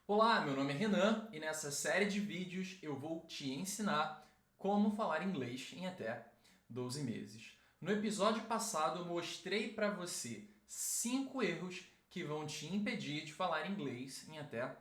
Olá, meu nome é Renan e nessa série de vídeos eu vou te ensinar como falar inglês em até 12 meses. No episódio passado eu mostrei para você 5 erros que vão te impedir de falar inglês em até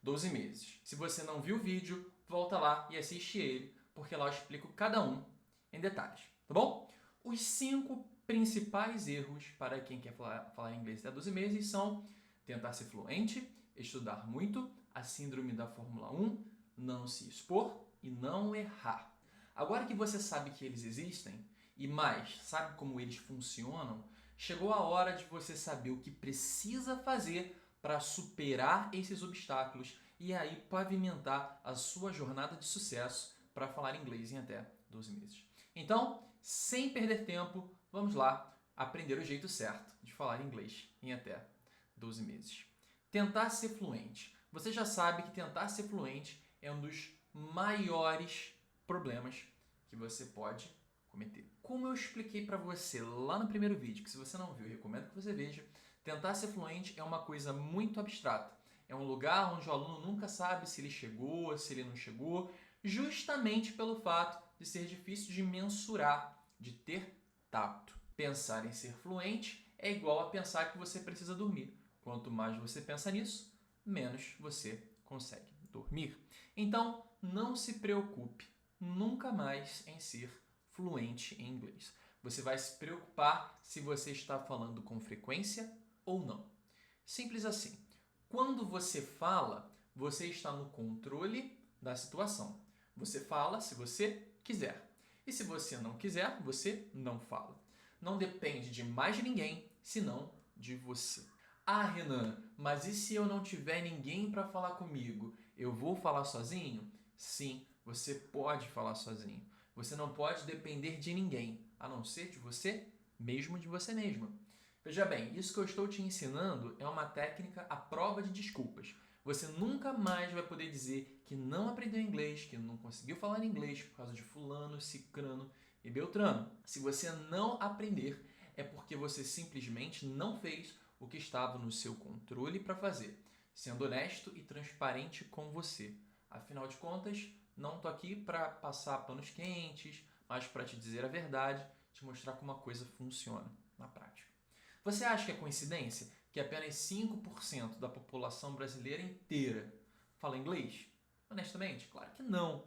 12 meses. Se você não viu o vídeo, volta lá e assiste ele, porque lá eu explico cada um em detalhes, tá bom? Os 5 principais erros para quem quer falar inglês até 12 meses são tentar ser fluente, estudar muito, a síndrome da Fórmula 1, não se expor e não errar. Agora que você sabe que eles existem, e mais, sabe como eles funcionam, chegou a hora de você saber o que precisa fazer para superar esses obstáculos e aí pavimentar a sua jornada de sucesso para falar inglês em até 12 meses. Então, sem perder tempo, vamos lá aprender o jeito certo de falar inglês em até 12 meses. Tentar ser fluente. Você já sabe que tentar ser fluente é um dos maiores problemas que você pode cometer. Como eu expliquei para você lá no primeiro vídeo, que se você não viu, eu recomendo que você veja, tentar ser fluente é uma coisa muito abstrata. É um lugar onde o aluno nunca sabe se ele chegou, se ele não chegou, justamente pelo fato de ser difícil de mensurar, de ter tato. Pensar em ser fluente é igual a pensar que você precisa dormir. Quanto mais você pensa nisso, menos você consegue dormir. Então, não se preocupe nunca mais em ser fluente em inglês. Você vai se preocupar se você está falando com frequência ou não. Simples assim. Quando você fala, você está no controle da situação. Você fala se você quiser. E se você não quiser, você não fala. Não depende de mais ninguém, senão de você. Ah, Renan, mas e se eu não tiver ninguém para falar comigo? Eu vou falar sozinho? Sim, você pode falar sozinho. Você não pode depender de ninguém, a não ser de você mesmo, de você mesma. Veja bem, isso que eu estou te ensinando é uma técnica à prova de desculpas. Você nunca mais vai poder dizer que não aprendeu inglês, que não conseguiu falar inglês por causa de fulano, cicrano e beltrano. Se você não aprender, é porque você simplesmente não fez o que estava no seu controle para fazer, sendo honesto e transparente com você. Afinal de contas, não estou aqui para passar panos quentes, mas para te dizer a verdade, te mostrar como a coisa funciona na prática. Você acha que é coincidência que apenas 5% da população brasileira inteira fala inglês? Honestamente, claro que não.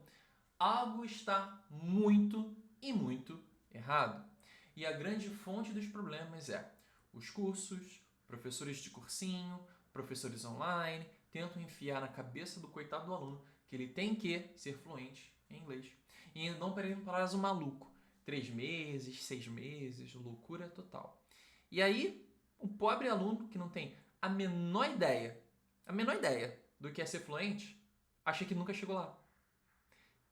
Algo está muito e muito errado. E a grande fonte dos problemas é os cursos, professores de cursinho, professores online tentam enfiar na cabeça do coitado do aluno que ele tem que ser fluente em inglês. E ainda dão para ele um prazo maluco. 3 meses, 6 meses, loucura total. E aí, um pobre aluno que não tem a menor ideia do que é ser fluente, acha que nunca chegou lá.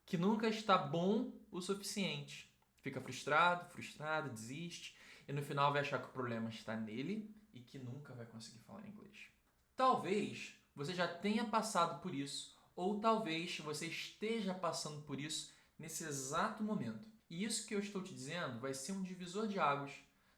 Que nunca está bom o suficiente. Fica frustrado, frustrada, desiste e no final vai achar que o problema está nele e que nunca vai conseguir falar inglês. Talvez você já tenha passado por isso ou talvez você esteja passando por isso nesse exato momento. E isso que eu estou te dizendo vai ser um divisor de águas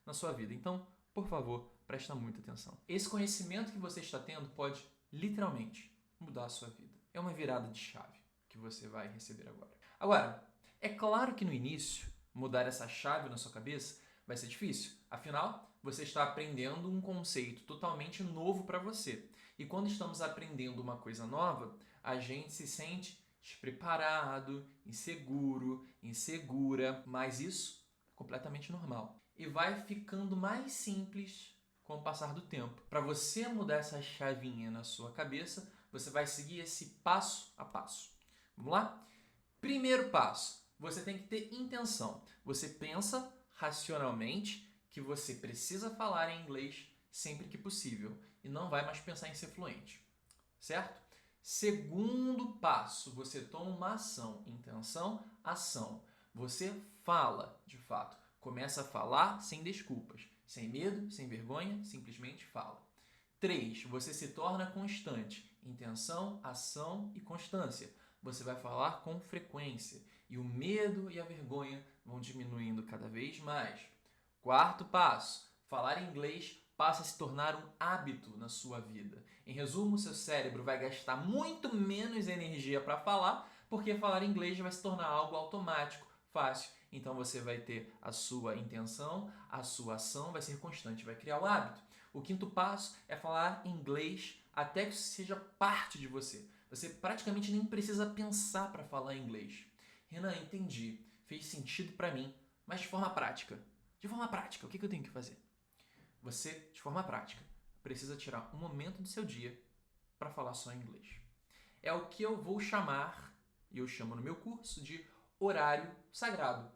na sua vida. Então, por favor, presta muita atenção. Esse conhecimento que você está tendo pode literalmente mudar a sua vida. É uma virada de chave que você vai receber agora. Agora, é claro que no início, mudar essa chave na sua cabeça vai ser difícil. Afinal, você está aprendendo um conceito totalmente novo para você. E quando estamos aprendendo uma coisa nova, a gente se sente despreparado, inseguro, insegura, mas isso é completamente normal. E vai ficando mais simples com o passar do tempo. Para você mudar essa chavinha na sua cabeça, você vai seguir esse passo a passo. Vamos lá? Primeiro passo, você tem que ter intenção. Você pensa racionalmente que você precisa falar em inglês sempre que possível e não vai mais pensar em ser fluente, certo? Segundo passo, você toma uma ação. Intenção, ação. Você fala, de fato. Começa a falar sem desculpas, sem medo, sem vergonha, simplesmente fala. 3. Você se torna constante. Intenção, ação e constância. Você vai falar com frequência e o medo e a vergonha vão diminuindo cada vez mais. Quarto passo, falar inglês passa a se tornar um hábito na sua vida. Em resumo, seu cérebro vai gastar muito menos energia para falar, porque falar inglês vai se tornar algo automático, fácil. Então você vai ter a sua intenção, a sua ação vai ser constante, vai criar o hábito. O quinto passo é falar inglês até que isso seja parte de você. Você praticamente nem precisa pensar para falar inglês. Renan, entendi, fez sentido para mim, mas de forma prática. De forma prática, o que eu tenho que fazer? Você, de forma prática, precisa tirar um momento do seu dia para falar só inglês. É o que eu vou chamar, e eu chamo no meu curso, de horário sagrado.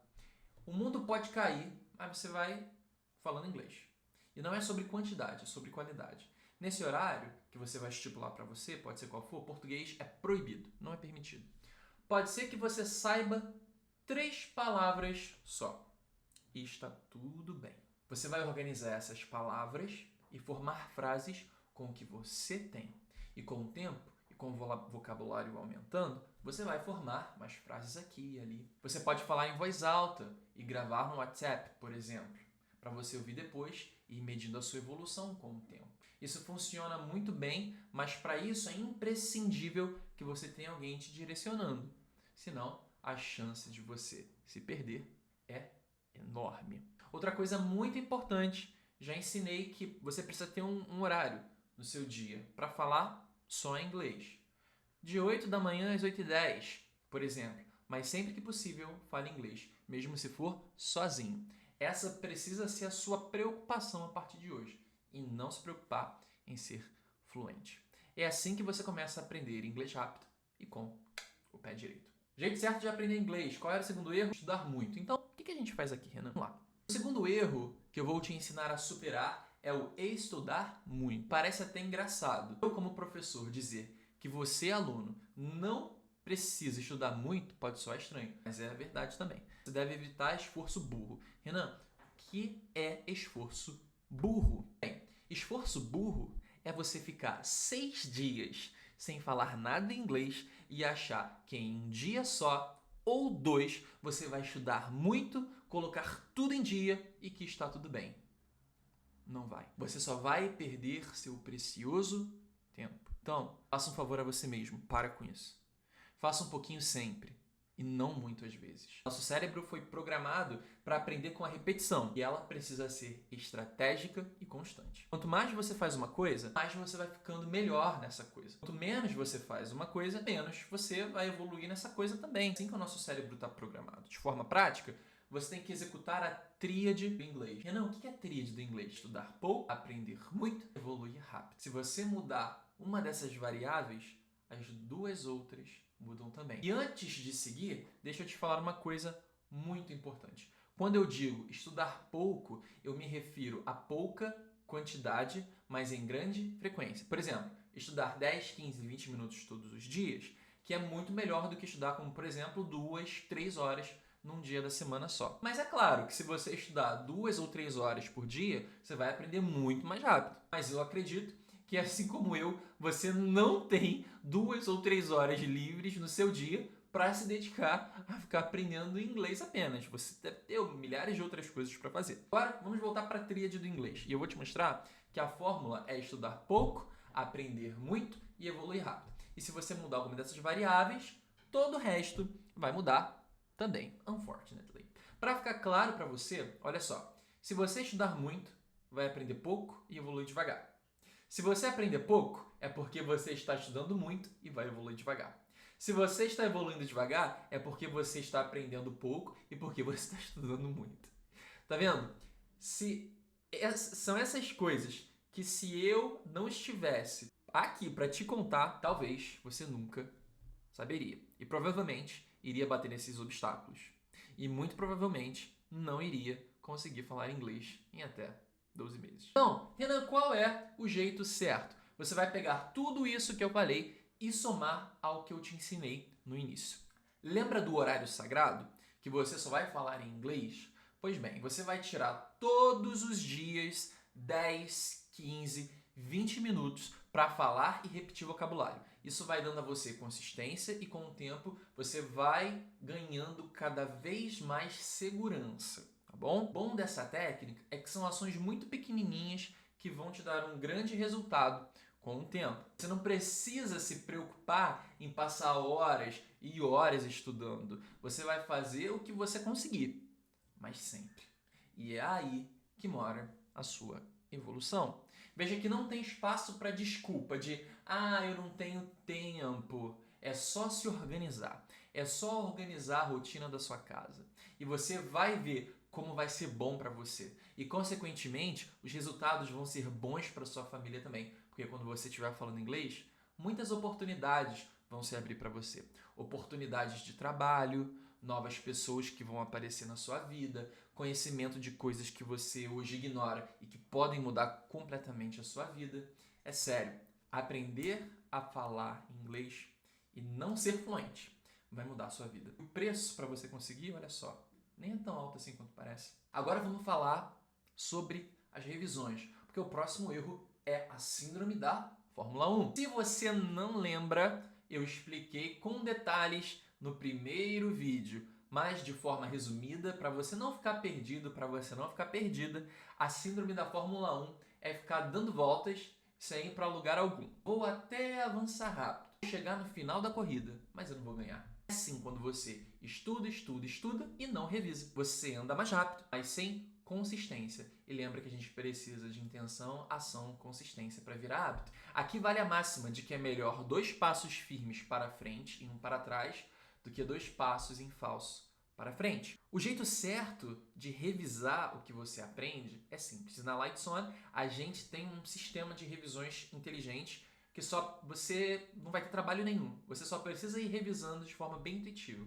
O mundo pode cair, mas você vai falando inglês. E não é sobre quantidade, é sobre qualidade. Nesse horário que você vai estipular para você, pode ser qual for, português é proibido, não é permitido. Pode ser que você saiba 3 palavras só. E está tudo bem. Você vai organizar essas palavras e formar frases com o que você tem. E com o tempo, e com o vocabulário aumentando, você vai formar mais frases aqui e ali. Você pode falar em voz alta e gravar no WhatsApp, por exemplo, para você ouvir depois e ir medindo a sua evolução com o tempo. Isso funciona muito bem, mas para isso é imprescindível que você tenha alguém te direcionando. Senão, a chance de você se perder é enorme. Outra coisa muito importante, já ensinei que você precisa ter um horário no seu dia para falar só inglês. De 8 da manhã às 8h10, por exemplo. Mas sempre que possível, fale inglês, mesmo se for sozinho. Essa precisa ser a sua preocupação a partir de hoje. E não se preocupar em ser fluente. É assim que você começa a aprender inglês rápido e com o pé direito. Jeito certo de aprender inglês. Qual era o segundo erro? Estudar muito. Então, o que a gente faz aqui, Renan? Vamos lá. O segundo erro que eu vou te ensinar a superar é o estudar muito. Parece até engraçado. Eu, como professor, dizer que você, aluno, não precisa estudar muito pode soar estranho, mas é a verdade também. Você deve evitar esforço burro. Renan, o que é esforço burro? Bem, esforço burro é você ficar 6 dias sem falar nada em inglês e achar que em um dia só ou 2 você vai estudar muito, colocar tudo em dia e que está tudo bem. Não vai. Você só vai perder seu precioso tempo. Então, faça um favor a você mesmo. Para com isso. Faça um pouquinho sempre e não muito às vezes. Nosso cérebro foi programado para aprender com a repetição e ela precisa ser estratégica e constante. Quanto mais você faz uma coisa, mais você vai ficando melhor nessa coisa. Quanto menos você faz uma coisa, menos você vai evoluir nessa coisa também. Assim que o nosso cérebro está programado. De forma prática, você tem que executar a tríade do inglês. Renan, o que é a tríade do inglês? Estudar pouco, aprender muito, evoluir rápido. Se você mudar uma dessas variáveis, as 2 outras mudam também. E antes de seguir, deixa eu te falar uma coisa muito importante. Quando eu digo estudar pouco, eu me refiro a pouca quantidade, mas em grande frequência. Por exemplo, estudar 10, 15, 20 minutos todos os dias, que é muito melhor do que estudar, como por exemplo, 2, 3 horas num dia da semana só. Mas é claro que se você estudar 2 ou 3 horas por dia, você vai aprender muito mais rápido. Mas eu acredito que, assim como eu, você não tem 2 ou 3 horas livres no seu dia para se dedicar a ficar aprendendo inglês apenas. Você deve ter milhares de outras coisas para fazer. Agora, vamos voltar para a tríade do inglês. E eu vou te mostrar que a fórmula é estudar pouco, aprender muito e evoluir rápido. E se você mudar alguma dessas variáveis, todo o resto vai mudar também, unfortunately. Para ficar claro para você, olha só. Se você estudar muito, vai aprender pouco e evoluir devagar. Se você aprender pouco, é porque você está estudando muito e vai evoluir devagar. Se você está evoluindo devagar, é porque você está aprendendo pouco e porque você está estudando muito. Tá vendo? São essas coisas que, se eu não estivesse aqui para te contar, talvez você nunca saberia. E provavelmente iria bater nesses obstáculos. E muito provavelmente não iria conseguir falar inglês em até 12 meses. Então, Renan, qual é o jeito certo? Você vai pegar tudo isso que eu falei e somar ao que eu te ensinei no início. Lembra do horário sagrado? Que você só vai falar em inglês? Pois bem, você vai tirar todos os dias 10, 15, 20 minutos para falar e repetir vocabulário. Isso vai dando a você consistência e, com o tempo, você vai ganhando cada vez mais segurança. Tá bom? O bom dessa técnica é que são ações muito pequenininhas que vão te dar um grande resultado com o tempo. Você não precisa se preocupar em passar horas e horas estudando. Você vai fazer o que você conseguir, mas sempre. E é aí que mora a sua evolução. Veja que não tem espaço para desculpa de eu não tenho tempo. É só se organizar. É só organizar a rotina da sua casa. E você vai ver como vai ser bom para você. E, consequentemente, os resultados vão ser bons para sua família também. Porque quando você estiver falando inglês, muitas oportunidades vão se abrir para você. Oportunidades de trabalho, novas pessoas que vão aparecer na sua vida, conhecimento de coisas que você hoje ignora e que podem mudar completamente a sua vida. É sério, aprender a falar inglês e não ser fluente vai mudar a sua vida. O preço para você conseguir, olha só, nem é tão alto assim quanto parece. Agora vamos falar sobre as revisões, porque o próximo erro é a síndrome da Fórmula 1. Se você não lembra, eu expliquei com detalhes no primeiro vídeo, mas de forma resumida, para você não ficar perdido, para você não ficar perdida, a síndrome da Fórmula 1 é ficar dando voltas sem ir para lugar algum. Vou até avançar rápido, chegar no final da corrida, mas eu não vou ganhar. É assim quando você estuda, estuda, estuda e não revisa. Você anda mais rápido, mas sem consistência. E lembra que a gente precisa de intenção, ação, consistência para virar hábito. Aqui vale a máxima de que é melhor 2 passos firmes para frente e um para trás do que 2 passos em falso para frente. O jeito certo de revisar o que você aprende é simples. Na Lightson, a gente tem um sistema de revisões inteligente que só você não vai ter trabalho nenhum. Você só precisa ir revisando de forma bem intuitiva.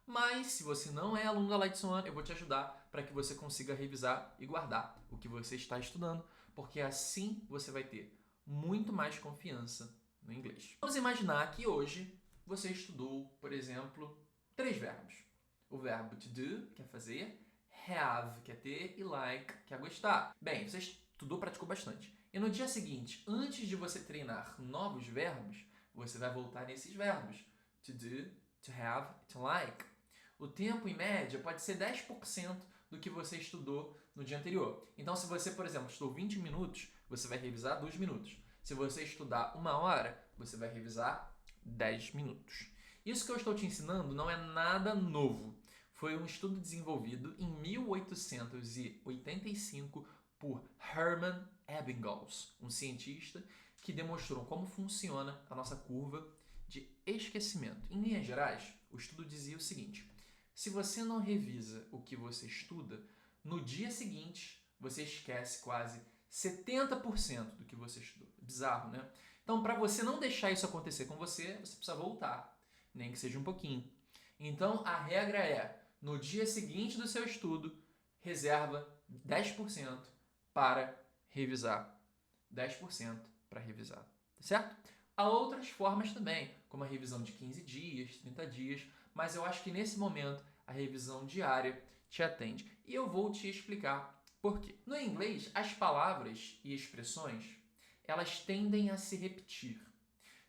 Mas, se você não é aluno da Lightson, eu vou te ajudar para que você consiga revisar e guardar o que você está estudando, porque assim você vai ter muito mais confiança no inglês. Vamos imaginar que hoje você estudou, por exemplo, 3 verbos. O verbo to do, que é fazer, have, que é ter, e like, que é gostar. Bem, você estudou, praticou bastante. E no dia seguinte, antes de você treinar novos verbos, você vai voltar nesses verbos. To do, to have, to like. O tempo, em média, pode ser 10% do que você estudou no dia anterior. Então, se você, por exemplo, estudou 20 minutos, você vai revisar 2 minutos. Se você estudar 1 hora, você vai revisar 10 minutos. Isso que eu estou te ensinando não é nada novo. Foi um estudo desenvolvido em 1885 por Hermann Ebbinghaus, um cientista que demonstrou como funciona a nossa curva de esquecimento. Em linhas gerais, o estudo dizia o seguinte: se você não revisa o que você estuda, no dia seguinte você esquece quase 70% do que você estudou. Bizarro, né? Então, para você não deixar isso acontecer com você, você precisa voltar, nem que seja um pouquinho. Então, a regra é, no dia seguinte do seu estudo, reserva 10% para revisar. 10% para revisar, tá certo? Há outras formas também, como a revisão de 15 dias, 30 dias, mas eu acho que nesse momento a revisão diária te atende. E eu vou te explicar por quê. No inglês, as palavras e expressões, elas tendem a se repetir.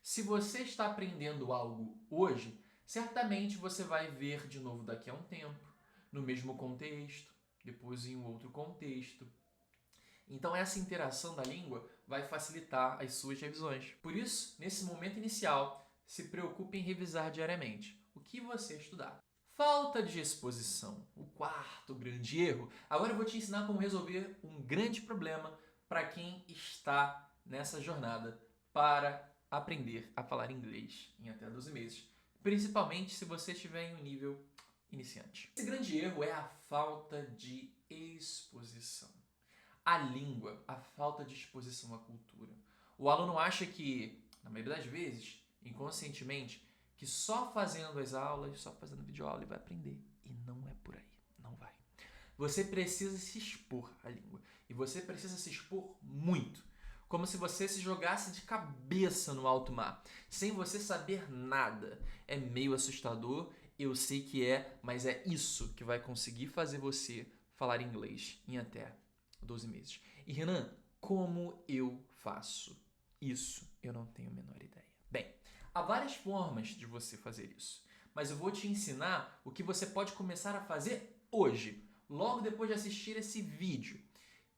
Se você está aprendendo algo hoje, certamente você vai ver de novo daqui a um tempo, no mesmo contexto, depois em um outro contexto. Então essa interação da língua vai facilitar as suas revisões. Por isso, nesse momento inicial, se preocupe em revisar diariamente o que você estudar. Falta de exposição, o quarto grande erro. Agora eu vou te ensinar como resolver um grande problema para quem está nessa jornada para aprender a falar inglês em até 12 meses, principalmente se você estiver em um nível iniciante. Esse grande erro é a falta de exposição. A língua, a falta de exposição à cultura. O aluno acha que, na maioria das vezes, inconscientemente, que só fazendo as aulas, só fazendo videoaula ele vai aprender. E não é por aí, não vai. Você precisa se expor à língua. E você precisa se expor muito. Como se você se jogasse de cabeça no alto mar, sem você saber nada. É meio assustador, eu sei que é, mas é isso que vai conseguir fazer você falar inglês em até 12 meses. E Renan, como eu faço isso? Eu não tenho a menor ideia. Bem, há várias formas de você fazer isso, mas eu vou te ensinar o que você pode começar a fazer hoje, logo depois de assistir esse vídeo.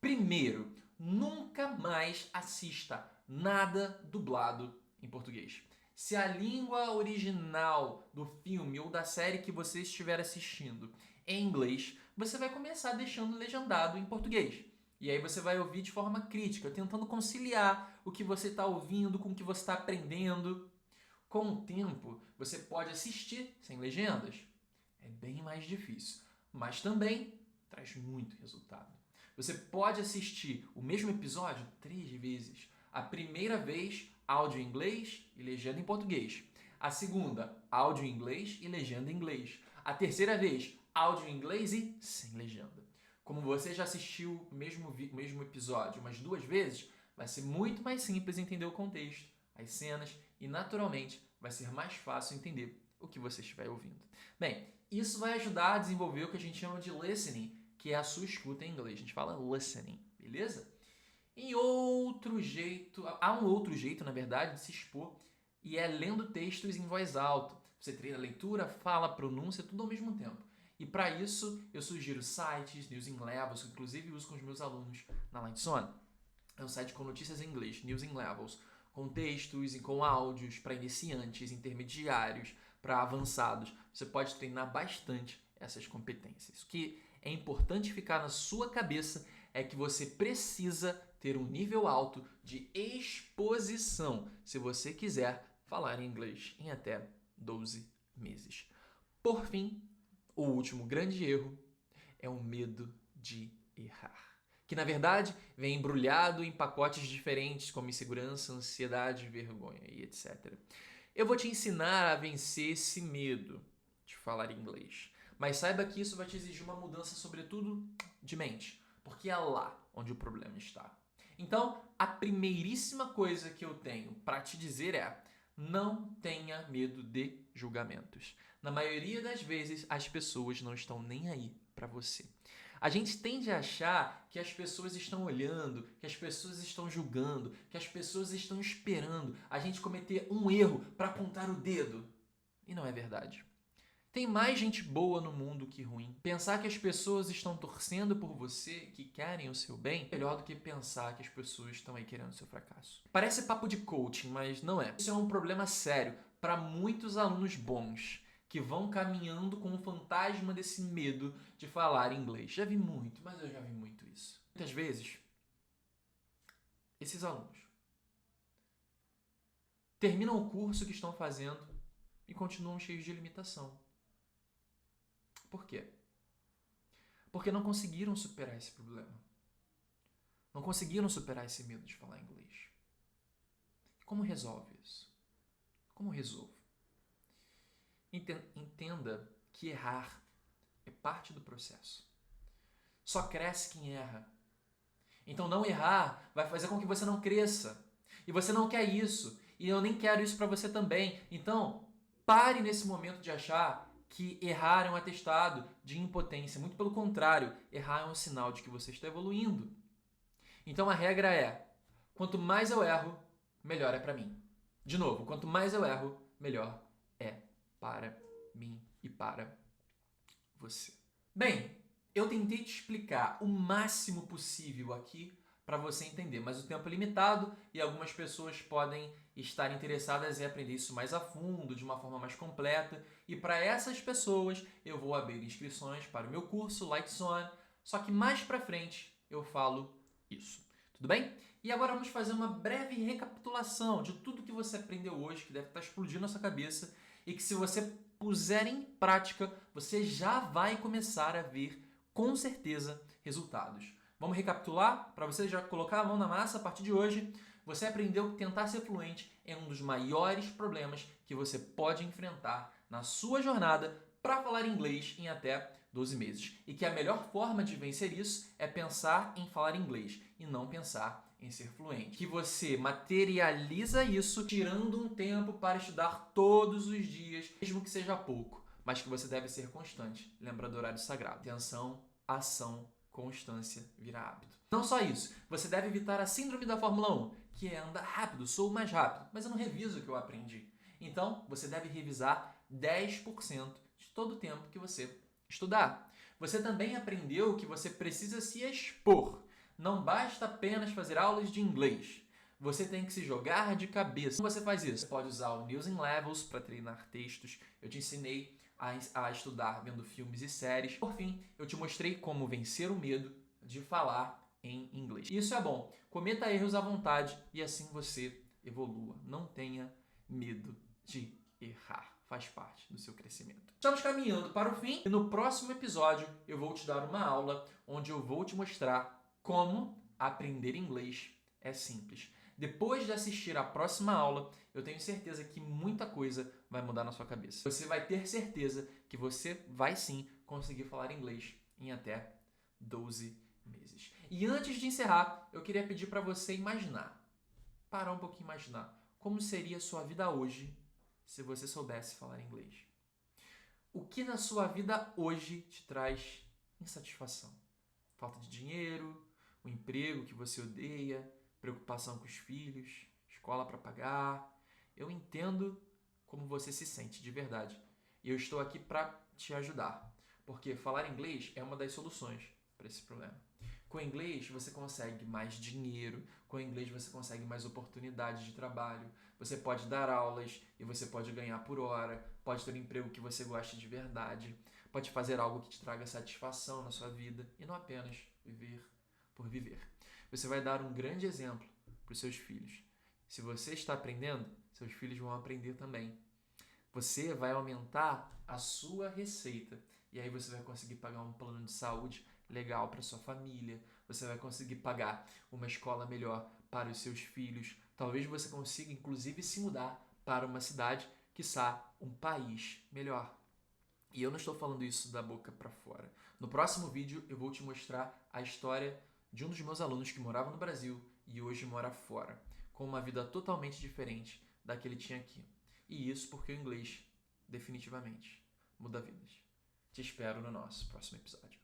Primeiro, nunca mais assista nada dublado em português. Se a língua original do filme ou da série que você estiver assistindo é em inglês, você vai começar deixando legendado em português. E aí você vai ouvir de forma crítica, tentando conciliar o que você está ouvindo com o que você está aprendendo. Com o tempo, você pode assistir sem legendas. É bem mais difícil, mas também traz muito resultado. Você pode assistir o mesmo episódio 3 vezes. A primeira vez, áudio em inglês e legenda em português. A segunda, áudio em inglês e legenda em inglês. A terceira vez, áudio em inglês e sem legenda. Como você já assistiu o mesmo episódio umas 2 vezes, vai ser muito mais simples entender o contexto, as cenas e, naturalmente, vai ser mais fácil entender o que você estiver ouvindo. Bem, isso vai ajudar a desenvolver o que a gente chama de listening, que é a sua escuta em inglês. A gente fala listening, beleza? Há um outro jeito, na verdade, de se expor, e é lendo textos em voz alta. Você treina a leitura, fala, pronúncia, tudo ao mesmo tempo. E para isso, eu sugiro sites, News in Levels, que inclusive uso com os meus alunos na Lightson. É um site com notícias em inglês, News in Levels, com textos e com áudios para iniciantes, intermediários, para avançados. Você pode treinar bastante essas competências. O que é importante ficar na sua cabeça é que você precisa ter um nível alto de exposição se você quiser falar inglês em até 12 meses. Por fim, o último grande erro é o medo de errar, que na verdade vem embrulhado em pacotes diferentes como insegurança, ansiedade, vergonha e etc. Eu vou te ensinar a vencer esse medo de falar inglês, mas saiba que isso vai te exigir uma mudança, sobretudo, de mente, porque é lá onde o problema está. Então, a primeiríssima coisa que eu tenho para te dizer é: não tenha medo de julgamentos. Na maioria das vezes, as pessoas não estão nem aí para você. A gente tende a achar que as pessoas estão olhando, que as pessoas estão julgando, que as pessoas estão esperando a gente cometer um erro para apontar o dedo. E não é verdade. Tem mais gente boa no mundo que ruim. Pensar que as pessoas estão torcendo por você, que querem o seu bem, é melhor do que pensar que as pessoas estão aí querendo o seu fracasso. Parece papo de coaching, mas não é. Isso é um problema sério para muitos alunos bons que vão caminhando com o fantasma desse medo de falar inglês. Já vi muito, mas eu já vi muito isso. Muitas vezes, esses alunos terminam o curso que estão fazendo e continuam cheios de limitação. Por quê? Porque não conseguiram superar esse problema. Não conseguiram superar esse medo de falar inglês. Como resolve isso? Como resolvo? Entenda que errar é parte do processo. Só cresce quem erra. Então não errar vai fazer com que você não cresça. E você não quer isso. E eu nem quero isso para você também. Então, pare nesse momento de achar que errar é um atestado de impotência. Muito pelo contrário, errar é um sinal de que você está evoluindo. Então a regra é: quanto mais eu erro, melhor é para mim. De novo, quanto mais eu erro, melhor é para mim e para você. Bem, eu tentei te explicar o máximo possível aqui para você entender, mas o tempo é limitado e algumas pessoas podem estar interessadas em aprender isso mais a fundo, de uma forma mais completa, e para essas pessoas eu vou abrir inscrições para o meu curso Lightson, só que mais para frente eu falo isso. Tudo bem? E agora vamos fazer uma breve recapitulação de tudo que você aprendeu hoje, que deve estar explodindo na sua cabeça, e que se você puser em prática, você já vai começar a ver, com certeza, resultados. Vamos recapitular? Para você já colocar a mão na massa a partir de hoje, você aprendeu que tentar ser fluente é um dos maiores problemas que você pode enfrentar na sua jornada para falar inglês em até 12 meses. E que a melhor forma de vencer isso é pensar em falar inglês e não pensar em ser fluente. Que você materializa isso tirando um tempo para estudar todos os dias, mesmo que seja pouco, mas que você deve ser constante. Lembra do horário sagrado. Atenção, ação, constância vira hábito. Não só isso, você deve evitar a síndrome da Fórmula 1, que é andar rápido, sou mais rápido, mas eu não reviso o que eu aprendi. Então, você deve revisar 10% de todo o tempo que você estudar. Você também aprendeu que você precisa se expor. Não basta apenas fazer aulas de inglês. Você tem que se jogar de cabeça. Como você faz isso? Você pode usar o News in Levels para treinar textos. Eu te ensinei a estudar vendo filmes e séries. Por fim, eu te mostrei como vencer o medo de falar em inglês. Isso é bom. Cometa erros à vontade e assim você evolua. Não tenha medo de errar. Faz parte do seu crescimento. Estamos caminhando para o fim e no próximo episódio eu vou te dar uma aula onde eu vou te mostrar como aprender inglês é simples. Depois de assistir a próxima aula, eu tenho certeza que muita coisa vai mudar na sua cabeça. Você vai ter certeza que você vai sim conseguir falar inglês em até 12 meses. E antes de encerrar, eu queria pedir para você imaginar, parar um pouquinho e imaginar, como seria a sua vida hoje se você soubesse falar inglês. O que na sua vida hoje te traz insatisfação? Falta de dinheiro, um emprego que você odeia, preocupação com os filhos, escola para pagar. Eu entendo como você se sente de verdade. E eu estou aqui para te ajudar, porque falar inglês é uma das soluções para esse problema. Com inglês você consegue mais dinheiro, com inglês você consegue mais oportunidades de trabalho, você pode dar aulas e você pode ganhar por hora, pode ter um emprego que você goste de verdade, pode fazer algo que te traga satisfação na sua vida e não apenas viver por viver. Você vai dar um grande exemplo para os seus filhos. Se você está aprendendo, seus filhos vão aprender também. Você vai aumentar a sua receita e aí você vai conseguir pagar um plano de saúde legal para sua família, você vai conseguir pagar uma escola melhor para os seus filhos, talvez você consiga inclusive se mudar para uma cidade, quiçá um país melhor. E eu não estou falando isso da boca para fora. No próximo vídeo eu vou te mostrar a história de um dos meus alunos que morava no Brasil e hoje mora fora, com uma vida totalmente diferente da que ele tinha aqui. E isso porque o inglês, definitivamente, muda vidas. Te espero no nosso próximo episódio.